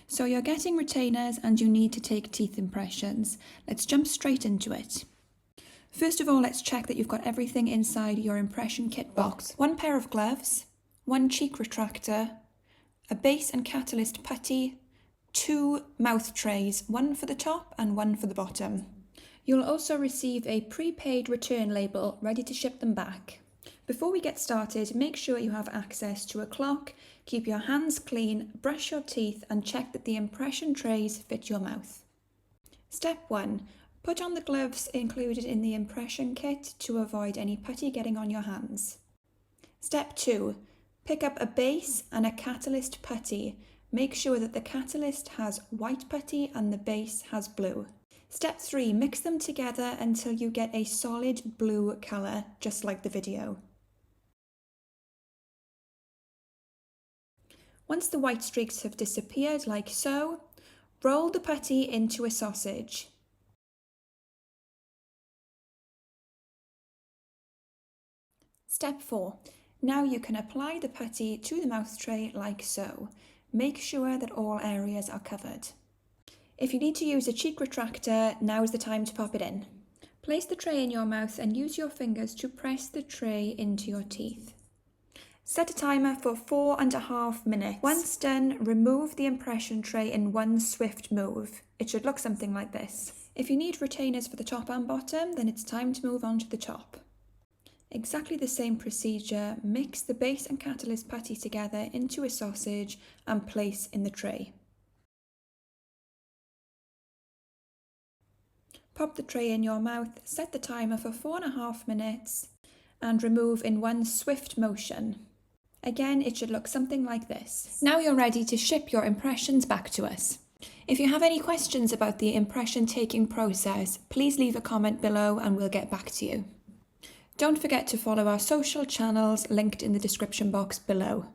So you're getting retainers and you need to take teeth impressions. Let's jump straight into it. First of all, let's check that you've got everything inside your impression kit box. 1 pair of gloves, 1 cheek retractor, a base and catalyst putty, 2 mouth trays, 1 for the top and 1 for the bottom. You'll also receive a prepaid return label ready to ship them back. Before we get started, make sure you have access to a clock, keep your hands clean, brush your teeth and check that the impression trays fit your mouth. Step 1. Put on the gloves included in the impression kit to avoid any putty getting on your hands. Step 2. Pick up a base and a catalyst putty. Make sure that the catalyst has white putty and the base has blue. Step 3. Mix them together until you get a solid blue colour, just like the video. Once the white streaks have disappeared, like so, roll the putty into a sausage. Step 4. Now you can apply the putty to the mouth tray like so. Make sure that all areas are covered. If you need to use a cheek retractor, now is the time to pop it in. Place the tray in your mouth and use your fingers to press the tray into your teeth. Set a timer for 4.5 minutes. Once done, remove the impression tray in one swift move. It should look something like this. If you need retainers for the top and bottom, then it's time to move on to the top. Exactly the same procedure, mix the base and catalyst putty together into a sausage and place in the tray. Pop the tray in your mouth, set the timer for 4.5 minutes and remove in one swift motion. Again, it should look something like this. Now you're ready to ship your impressions back to us. If you have any questions about the impression taking process, please leave a comment below and we'll get back to you. Don't forget to follow our social channels linked in the description box below.